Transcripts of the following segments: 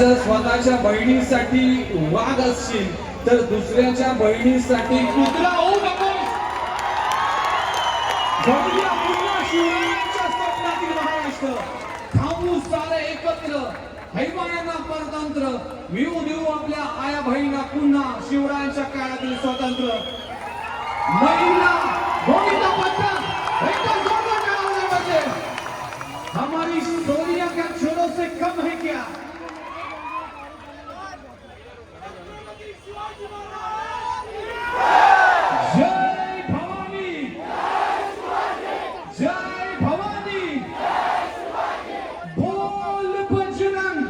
जर स्वतःच्या बहिणीसाठी वाघ असशील तर दुसऱ्याच्या बहिणीसाठी कुत्रा होऊ नकोस. बघूया पुन्हा शिवरायांच्या स्वप्नातील महाराष्ट्र. थांबू सारे एकत्र, हैवायांना परतंत्र, मिळू देऊ आपल्या आया बहिणींना पुन्हा शिवरायांच्या काळातील स्वतंत्र. महिला गोविंदा पथक एकदा जोरदार टाळ्या वाजवा. हमारी सोनिया क्या छोरों से कम है क्या? जय भवानी, जय भवानी, बोल बजरंग,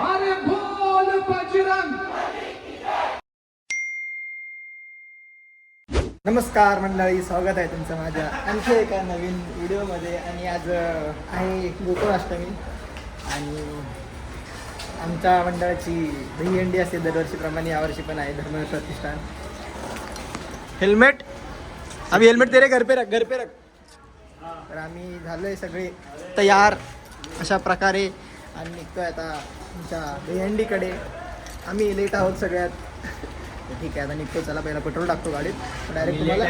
अरे बोल बजरंग. नमस्कार मंडळी, स्वागत आहे तुमचं माझ्या आणखी एका नवीन व्हिडिओमध्ये. आणि आज आहे गोकुळाष्टमी आणि आमच्या मंडळाची दहीहंडी असते दरवर्षीप्रमाणे. यावर्षी पण आहे धर्म प्रतिष्ठान. हेल्मेट अभी हेल्मेट तेरे घर पे रख, घर पे रख. तर आम्ही झालोय सगळे तयार अशा प्रकारे आणि निघतोय आता आमच्या दहीहंडीकडे. आम्ही लेट आहोत सगळ्यात. ठीक आहे, आता निघतो. चला पहिला पेट्रोल टाकतो गाडीत. डायरेक्ट तुम्हाला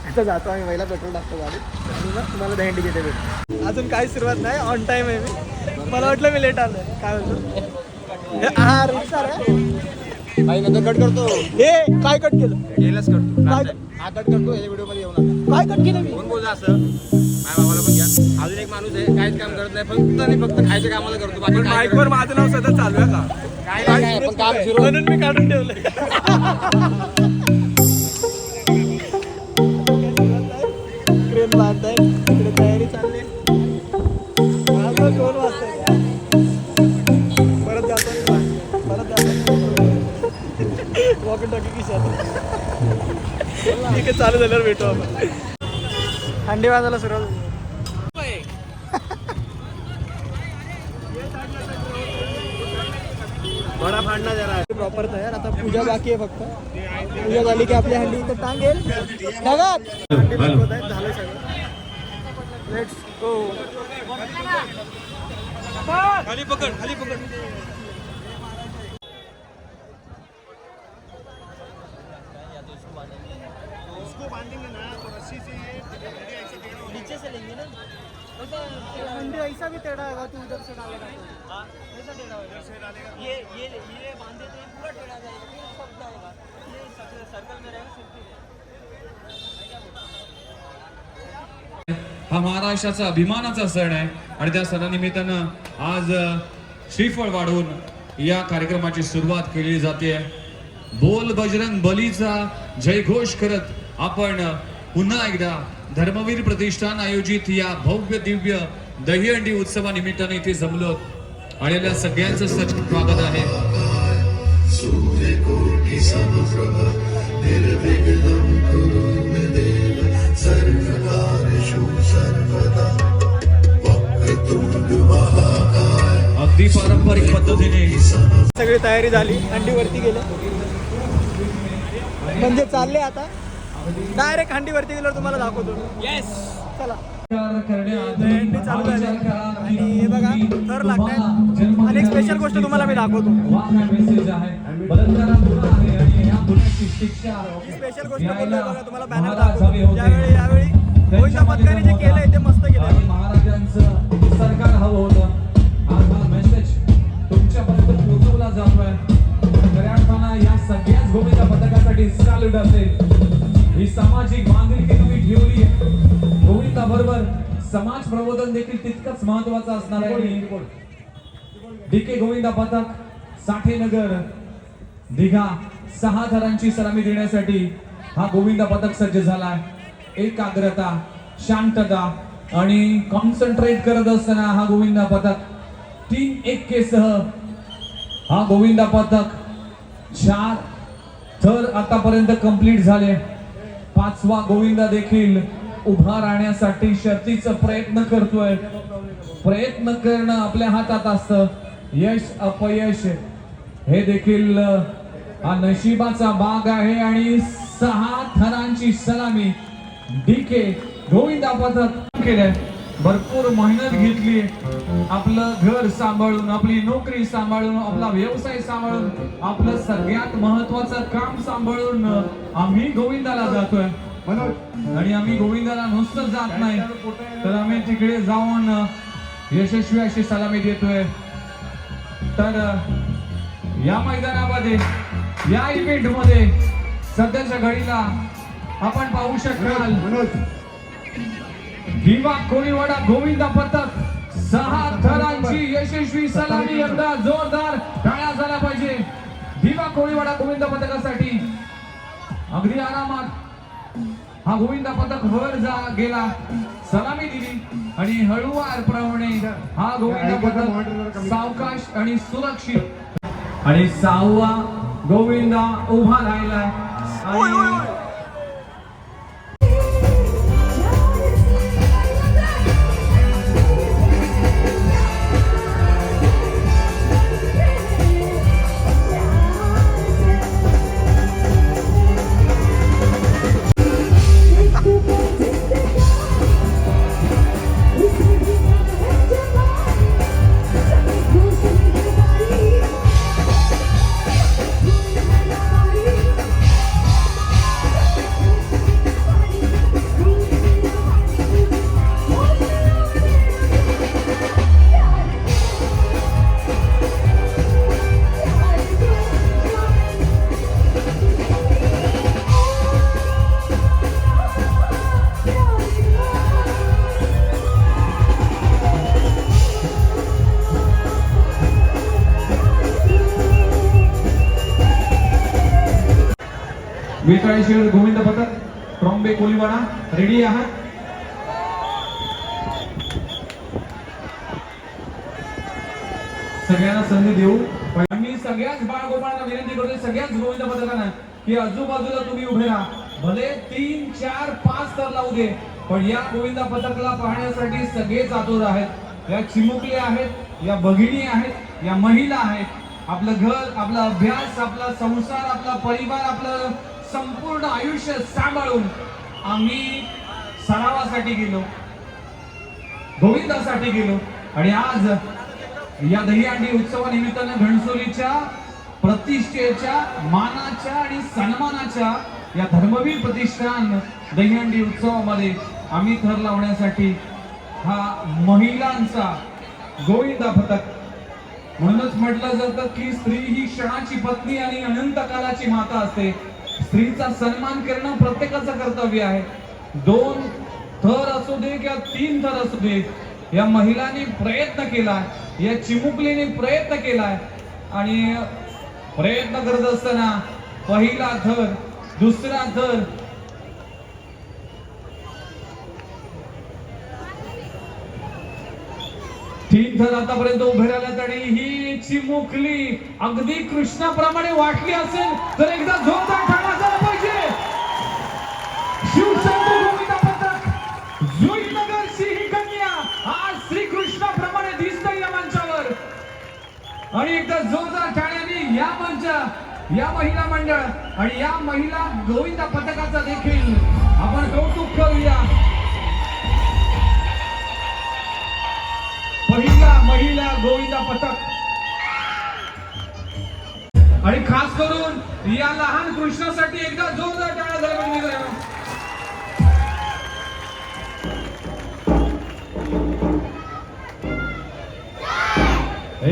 आता जातो आम्ही, पहिला पेट्रोल टाकतो गाडीत आणि मग तुम्हाला दहीहंडी देते भेट. अजून काही सुरुवात नाही, ऑन टाईम आहे मी. मला वाटलं मी लेट आलो. काय बोलतो? हा रुसार आहे नंतर कट करतो. हे काय कट केलं? गेलाच करतो. हा कट करतो या व्हिडिओमध्ये येऊ नका. काय कट केलं मी? कोण बोलतो असं? माझ्या बाबाला पण घ्या. अजून एक माणूस आहे, काहीच काम करत नाही, फक्त आणि फक्त खायच्या कामाला करतो. बाकी माईकवर माझं नाव सतत चालू आहे का? काय पण काम सुरू म्हणून मी काढून ठेवलंय. क्रेन बांधताय, तिकडे तयारी चालली. 2 वाजता परत जातो. वॉकिंग टॉकिंग किशात. ठीक आहे, चालू झाल्यावर भेटू आपण. हंडी वाजायला सुरुवात झाली. बडा फाडला जरा प्रॉपर तयार. आता पूजा बाकी आहे फक्त. पूजा झाली की आपली हंडी इथं टांगेल. हंडी बनवत आहेत, झालं सगळं. Let's go. खाली पकड, खाली पकड. नीचे से लेंगे ना, हंडी ऐसा भी टेढ़ा होगा. तू उधर से डालेगा तो ऐसा टेढ़ा होगा. से डालेगा ये बांध देते हैं, पूरा टेढ़ा जाएगा, फिर सब जाएगा. ये सर्कल में रहेगा सिर्फ. हा महाराष्ट्राचा अभिमानाचा सण आहे आणि त्या सणानिमित्तानं आज श्रीफळ वाढवून या कार्यक्रमाची सुरुवात केली जाते. बोल बजरंग बलीचा जयघोष करत आपण पुन्हा एकदा धर्मवीर प्रतिष्ठान आयोजित या भव्य दिव्य दहीहंडी उत्सवानिमित्ताने इथे जमलो. आलेल्या सगळ्यांचं स्वागत आहे. अगदी पारंपरिक पद्धतीने सगळी तयारी झाली. हंडीवरती गेले म्हणजे चालले. आता डायरेक्ट हंडीवरती गेल्यावर तुम्हाला दाखवतो. येस, चला. हंडी चालू झाली आणि हे बघा थर लागतात. आणि एक स्पेशल गोष्ट तुम्हाला मी दाखवतो. स्पेशल गोष्ट बोलतोय बघा, तुम्हाला बॅनर दाखवतो. यावेळी गोविंदा पथकाने जे केलंय ते मस्त केलंय. महाराजांचं सरकार हवं होतं. आज हा मेसेज तुमच्यापर्यंत पोहोचवला जातोय. खऱ्या अर्थानं या सगळ्याच गोविंदा पथकासाठी सॅल्यूट असेल. ही सामाजिक बांधिलकी तुम्ही ठेवली आहे. गोविंदा बरोबर समाज प्रबोधन देखील तितकंच महत्वाचं असणार आहे. डीके गोविंदा पथक साठेनगर दिघा 6 थरांची सलामी देण्यासाठी हा गोविंदा पथक सज्ज झालाय. एकाग्रता, शांतता आणि कॉन्सन्ट्रेट करत असताना हा गोविंदा पथक 3 1 सह हा गोविंदा पथक 4 थर आतापर्यंत कंप्लीट झाले. 5वा गोविंदा देखील उभा राहण्यासाठी शर्तीचा प्रयत्न करतोय. प्रयत्न करणं आपल्या हातात असतं. यश अपयश हे देखील हा नशिबाचा भाग आहे. आणि 6 थरांची सलामी डीके गोविंदा पथक केले. भरपूर मेहनत घेतली, आपलं घर सांभाळून, आपली नोकरी सांभाळून, आपला व्यवसाय सांभाळून, आपलं सगळ्यात महत्वाचं काम सांभाळून आम्ही गोविंदाला जातोय. आणि आम्ही गोविंदाला नुसतं जात नाही, तर आम्ही तिकडे जाऊन यशस्वी अशी सलामी देतोय. तर या मैदानामध्ये, या इव्हेंट मध्ये सध्याच्या घडीला आपण पाहू शकाल दिवा कोळीवाडा गोविंदा पथक 6 थरांची यशस्वी सलामी. एकदा जोरदार टाळ्या झाला पाहिजे दिवा कोळीवाडा गोविंदा पथकासाठी. अगदी आरामात हा गोविंदा पथक वर गेला, सलामी दिली आणि हळूवारपणे हा गोविंदा पथक सावकाश आणि सुरक्षित. आणि 6वा गोविंदा उभा राहिला आणि वेताळेश्वर गोविंद पथक ट्रॉम्बे कोलीवाडा रेडी आहात? सगळ्यांना संधी देऊ. पण मी सगळ्याच बाळगोपाळांना विनंती करतोय, सगळ्याच गोविंद पथकांना, की आजूबाजूला तुम्ही उभे राहा. भले 3, 4, 5 तर लावू दे, पण या गोविंदा पथकाला पाहण्यासाठी सगळेच आतुर आहेत. या चिमुकले आहेत, या भगिनी आहेत, या महिला आहेत. आपलं घर, आपला अभ्यास, आपला संसार, आपला परिवार, आपलं संपूर्ण आयुष्य सांभाळून आम्ही सरावासाठी गेलो, गोविंदासाठी गेलो. आणि आज या दहीहंडी उत्सवानिमित्तानं घणसोलीच्या प्रतिष्ठेच्या, मानाच्या आणि सन्मानाच्या या धर्मवीर प्रतिष्ठान दहीहंडी उत्सवामध्ये आम्ही थर लावण्यासाठी हा महिलांचा गोविंदा पथक. म्हणूनच म्हटलं जातं की स्त्री ही क्षणाची पत्नी आणि अनंत कालाची माता असते. स्त्रीचा सन्मान करणं प्रत्येकाचं कर्तव्य आहे. 2 थर असू दे किंवा 3 थर असू दे, या महिलांनी प्रयत्न केला, या चिमुकलीने प्रयत्न केलाय. आणि प्रयत्न करत असताना पहिला थर, दुसरा थर, तीन थर आतापर्यंत उभे राहिल्यात. आणि ही चिमुकली अगदी कृष्णाप्रमाणे वाटली असेल तर एकदा जोरदार टाळ्या झाला पाहिजे. शिवशंकर गोविंदा पथक जुईनगरची ही कन्या आज श्रीकृष्णाप्रमाणे दिसते या मंचावर. आणि एकदा जोरदार टाळ्यांनी या मंच, या महिला मंडळ आणि या महिला गोविंदा पथकाचा देखील आपण कौतुक करूया. महिला गोविंदा पथक. आणि खास करून या लहान कृष्णासाठी एकदा जोरदार टाळ्या झाल्या पाहिजे.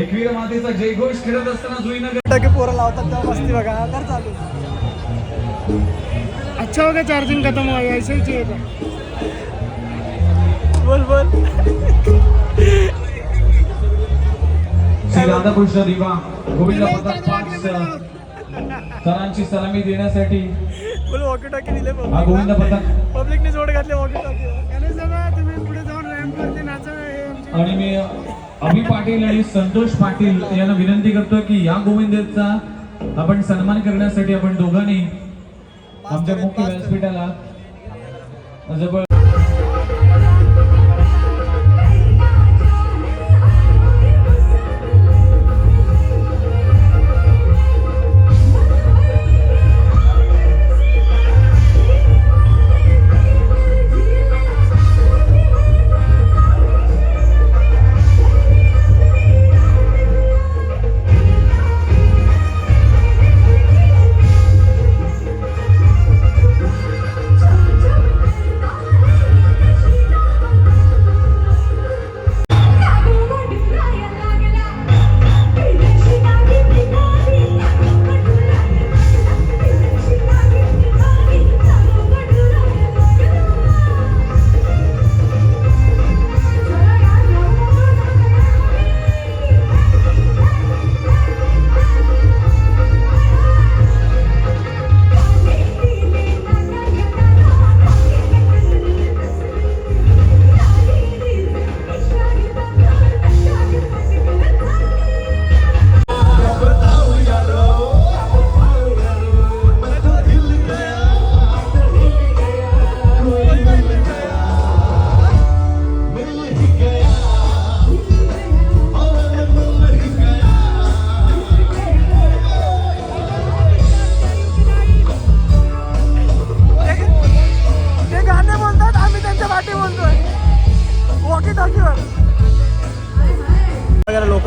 एकवीर मातेचा जयघोष खेळत असताना जुईनगर पोरं लावतात तेव्हा मस्ती बघा तर चालू. अच्छा होगा चार्जिंग खत्म हुआ है, ऐसे ही चाहिए था. बोल श्री राधाकृष्ण दिवा गोविंदा पथक 5 थरांची सलामी देण्यासाठी वॉकी टॉकी दिले हा गोविंदा पथक. पब्लिकने जोड घातले वॉकी टॉकी. तुम्ही पुढे जाऊन रॅम्प वरती नाचा. आणि मी अभि पाटील आणि संतोष पाटील यांना विनंती करतोय की या गोविंदाचा आपण सन्मान करण्यासाठी आपण दोघांनी आमच्या मुख्य व्यासपीठाला जवळ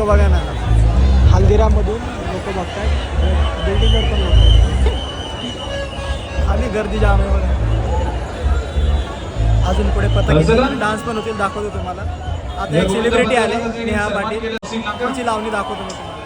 बघा ना, हल्दीराममधून लोक बघतायत, बिल्डिंगवर पण लोक खाली गर्दी जाम आहे बघा. अजून पुढे पतंग डान्स पण होतील, दाखवतो तुम्हाला. आता एक सेलिब्रिटी आले, नेहा पाटील, तिची लावणी दाखवतो मी तुम्हाला.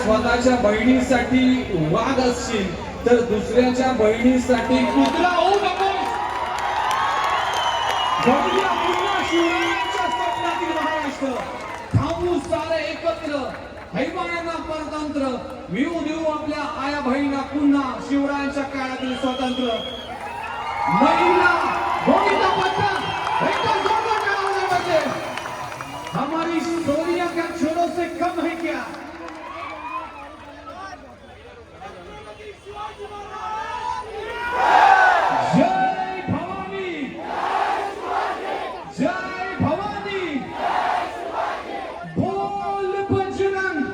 स्वतःच्या बहिणीसाठी वाघ असशील तर दुसऱ्याच्या बहिणीसाठी कुत्रा होऊ नकोस. बघूया पुन्हा शिवरायांच्या स्वप्नातील महाराष्ट्र. थांबू सारे एकत्र, हैवानांना परतंत्र, मिळू देऊ आपल्या आया बहिणीला पुन्हा शिवरायांच्या काळातील स्वतंत्र. महिला गोविंदा पथक एकदा जोरदार करावं पाहिजे. हमारी सोनिया क्या छोड़ो से कम है क्या? जय भवानी, जय भवानी, बोल बजरंग,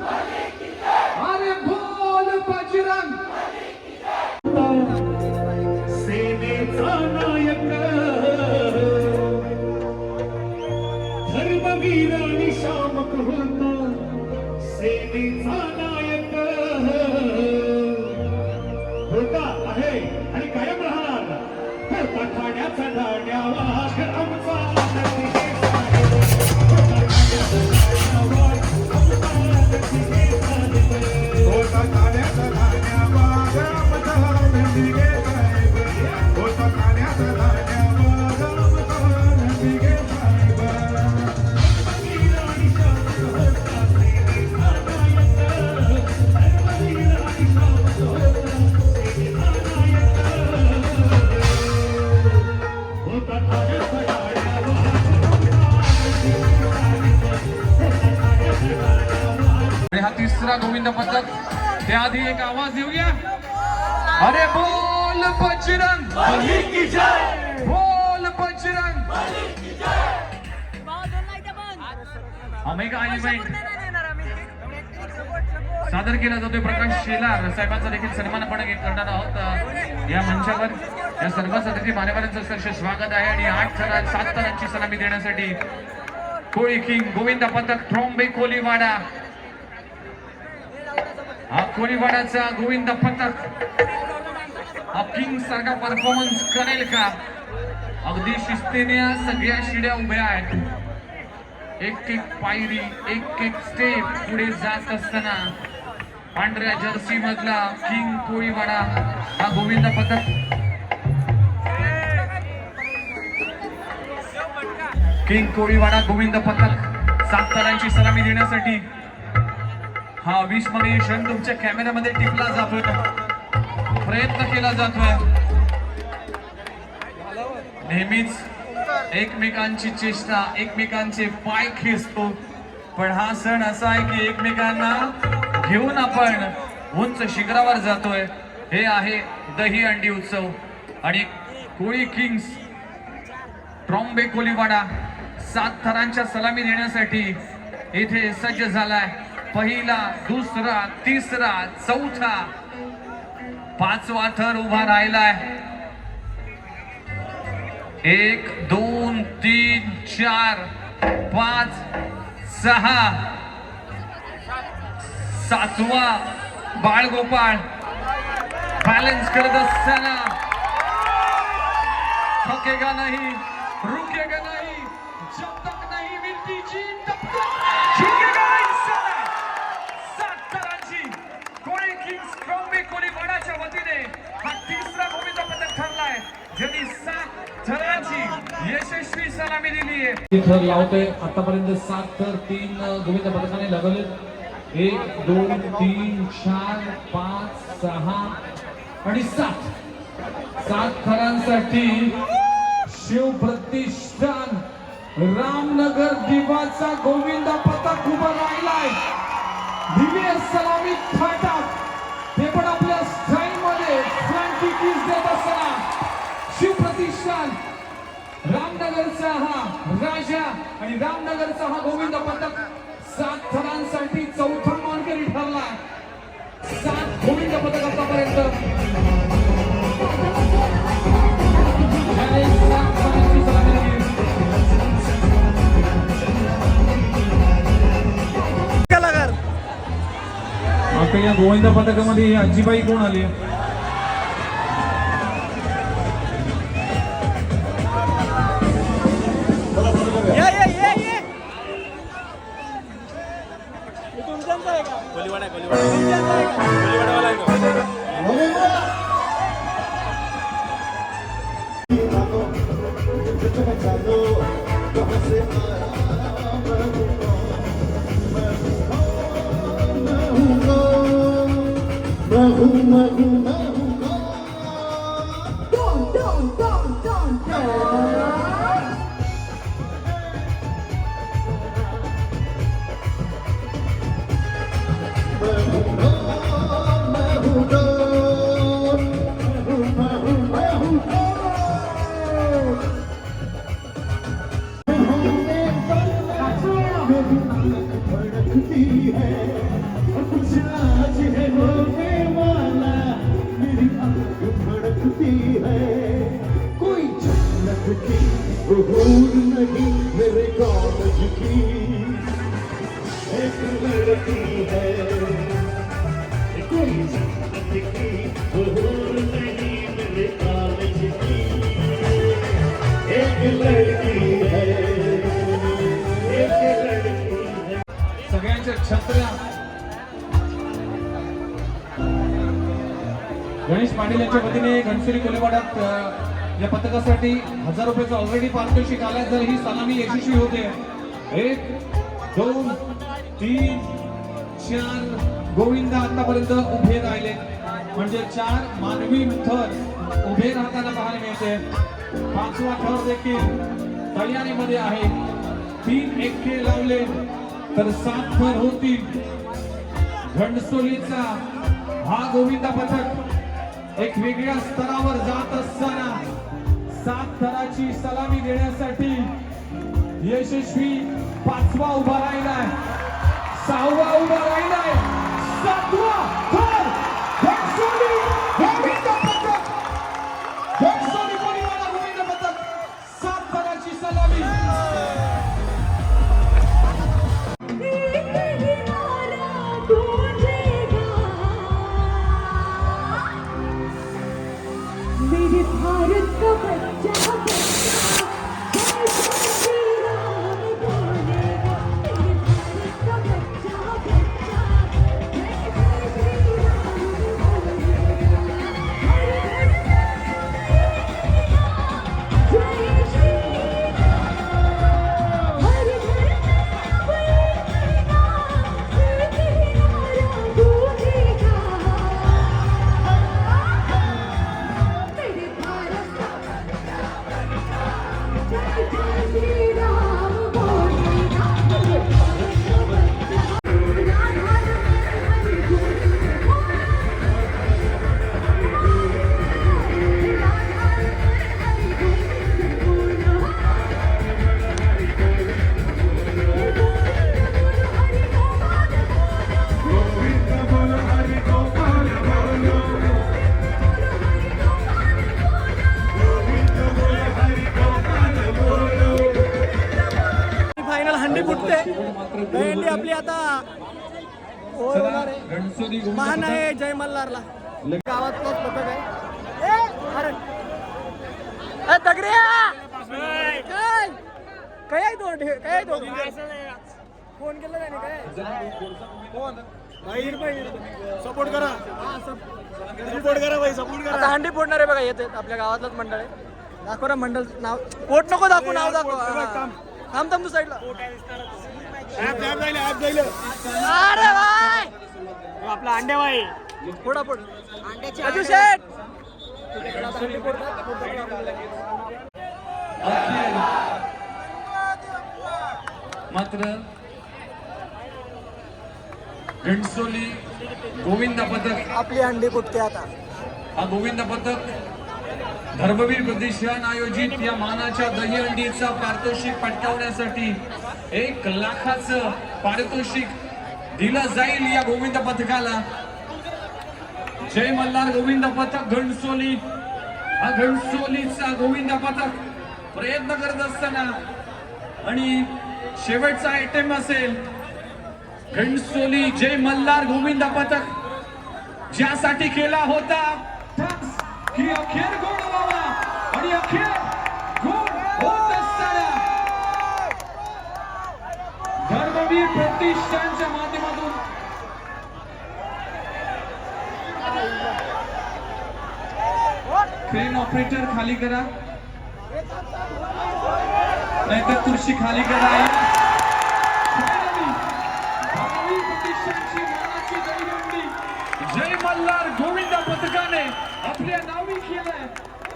अरे बोल बजरंग. सेनेचा नायक, धर्मवीर आणि शामक होता. सेनेचा नायक होता, आहे आणि कायम राहणार. होता ठाण्याचा धाण्यावाग आमचा हा तिसरा गोविंद पथक. त्याआधी एक आवाज देऊया. अरे बोल बजरंग बली की जय, बोल बजरंग बली की जय. मेगा इव्हेंट सादर केला जातोय. प्रकाश शेलार साहेबांचा देखील सन्मान आपण करणार आहोत या मंचावर. या सर्व अतिथी मान्यवरांचं सहर्ष स्वागत आहे. आणि 7 थरांची सलामी देण्यासाठी कोळी किंग गोविंद पथक ट्रॉम्बे कोलीवाडा. हा कोलीवाडाचा गोविंद पथक हा किंग सारखा परफॉर्मन्स करेल का? अगदी शिस्तीने सगळ्या शिड्या उभ्या आहेत. एक एक पायरी, एक एक स्टेप पुढे जात असताना पांढऱ्या जर्सी मधला किंग कोळीवाडा हा गोविंद पथक. किंग कोळीवाडा गोविंद पथक 7 थरांची सलामी देण्यासाठी हा 20 मध्ये क्षण तुमच्या कॅमेऱ्यामध्ये टिपला जातोय, प्रयत्न केला जातोय. नेहमीच एकमेकांची चेष्टा, एकमेकांचे पाय खेचतो, पण हा सण असा आहे की एकमेकांना घेऊन आपण उंच शिखरावर जातोय. हे आहे दही अंडी उत्सव. आणि कोळी किंग्स ट्रॉम्बे कोलीवाडा 7 थरांच्या सलामी देण्यासाठी इथे सज्ज झालाय. पहिला, दुसरा, तिसरा, चौथा, 5वा थर उभा राहिलाय. 1 2 3 4 5 6 सातवा बाळगोपाळ बॅलन्स करत असताना थकेगा नहीं रुकेगा नहीं जब तक नहीं मिलती जीत तब तक झुकेगा नहीं साला. 7 थरांची कोळी किंग्स ट्रॉम्बे कोळीवाडाच्या वतीने हा तिसरा गोविंद पदक ठरलाय, ज्यांनी 7 थरांची यशस्वी सलामी दिली आहे. थर लावतोय आतापर्यंत 7 थर 3 गोविंद पदकाने लगवले. 1 2 3 4 5 6 आणि 7 थरांसाठी शिवप्रतिष्ठान रामनगर दिवाचा गोविंद पथक उभा राहिलाय. दिव्य सलामी थाटात ते पण आपल्या स्टाईल मध्ये फ्रँकी किस देत असताना शिवप्रतिष्ठान रामनगरचा हा राजा आणि रामनगरचा हा गोविंद पथक 7 थरांसाठी चौथा मानकरी ठरला. 7 गोविंद पदक आतापर्यंत कलाकार आता या गोविंद पथकामध्ये आजीबाई कोण आली? तुमच्याच आहे का? तुमच्याच आहे का? नहीं मेरे कॉलेज की एक लड़की है, कोई जन्नत की हुर नहीं मेरे कॉलेज की एक लड़की है, एक लड़की है. सगळ्यांच्या छत्र्या गणेश पाटील यांच्या वतीने घनसोली कोलेवाड्यात या पथकासाठी 1000 रुपयाचा ऑलरेडी पारितोषिक आलाय. जर ही सलामी यशस्वी होते 1 2 3 4 गोविंद आतापर्यंत उभे राहिले, म्हणजे 4 मानवी थर उभे राहताना पाहायला मिळते. 5वा थर देखील तयारीमध्ये आहे. 3 एकटे लावले तर 7 थर होतील. घणसोलीचा हा गोविंद पथक एक वेगळ्या स्तरावर जात असताना 7 थराची सलामी देण्यासाठी यशस्वी 5वा उभा राहिलाय, 6वा उभा राहिलाय, 7वा थर घणसोली गोविंद पथक, घणसोली कोळीवाडा गोविंद पथक 7 थराची सलामी. मेरे भारत का बच्चा जय श्री राम बोलेगा. मेरे भारत का बच्चा जय श्री राम बोलेगा. हर घर जय श्री राम, हर घर ओव्हर होणार आहे. रणसोली गोविंद महान पथक. आहे जय मल्हारला गावातलाच पथक आहे. अरे दगड्या काय काय आहे तो काय तो फोन केला त्याने काय फोन सपोर्ट करा भाई सपोर्ट करा. आता हंडी फोडणार आहे बघा येते आपल्या गावातलंच मंडळ आहे. दाखव ना मंडळ नाव पोट नको दाखवू नाव दाखव. थांब तू साईडला. अरे भाई आपला अंड्या बाई फोडा फोड अजू शेट मात्र रणसोली गोविंद पथक आपली हंडी फुटते आता. हा गोविंद पथक धर्मवीर प्रतिष्ठान आयोजित या मानाच्या दहीहंडीचा पारितोषिक पटकावण्यासाठी 1 लाखाचं पारितोषिक दिलं जाईल या गोविंद पथकाला. जय मल्हार गोविंद पथक घणसोली. हा घणसोलीचा गोविंद पथक प्रयत्न करत असताना आणि शेवटचा आयटम असेल घणसोली जय मल्हार गोविंद पथक ज्यासाठी केला होता की अखेर गोड व्हावा आणि अखेर गोड होत असताना धर्मवीर प्रतिष्ठानच्या माध्यमातून क्रेन ऑपरेटर खाली करा नाहीतर खुर्ची खाली करा. धर्मवीर प्रतिष्ठानची मानाची दहीहंडी जय मल्हार गोविंद पथकाने आपल्या नावी केलंय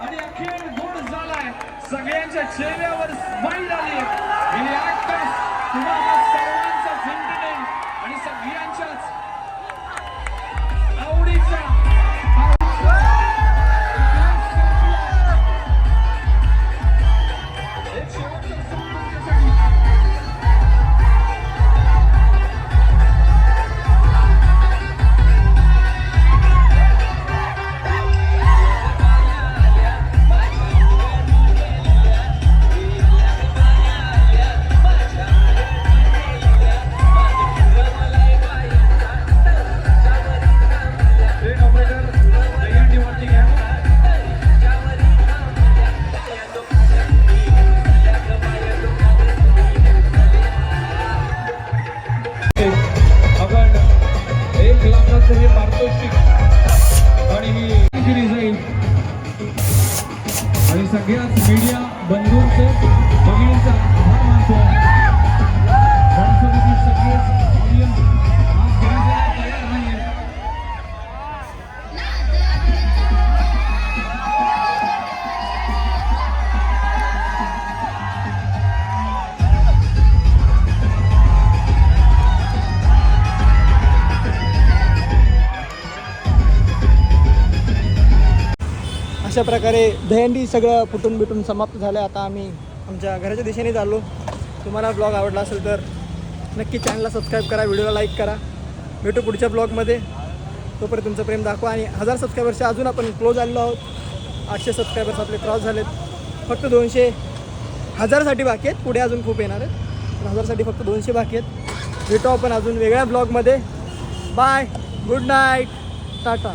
आणि अखेर गोड झालाय. सगळ्यांच्या चेहऱ्यावर स्माईल आली. गेली 8 तास तुम्हाला सर्वांचा सेंटिमेंट आणि सगळ्यांच्याच आवडीचा एक शेवटचा song तुमच्यासाठी. ट्रेन ऑपरेटर दहीहंडी वरती घ्या. आपण 1 लाखाचं हे पारितोषिक आणि ही दिली जाईल आणि सगळ्याच मीडिया बंधूंचे भगिनींचा आभार मानतो. गणपतीची सगळेच ऑडियन्स आज घरी जायला तयार नाहीये. अशा प्रकारे दहीहंडी सगळं फुटून बिटून समाप्त झालं. आता आम्ही आमच्या घराच्या दिशेने चाललो. तुम्हाला ब्लॉग आवडला असेल तर नक्की चॅनलला सबस्क्राईब करा, व्हिडिओला लाईक करा. भेटू पुढच्या ब्लॉगमध्ये. तोपर्यंत तुमचं प्रेम दाखवा आणि 1000 सबस्क्रायबर्सच्या अजून आपण क्लोज आलेलो आहोत. 800 सबस्क्रायबर्स आपले क्रॉस झालेत. फक्त 200 1000साठी बाकी आहेत. पुढे अजून खूप येणार आहेत. 1000साठी फक्त 200 बाकी आहेत. भेटू आपण अजून वेगळ्या ब्लॉगमध्ये. Bye, good night, Tata.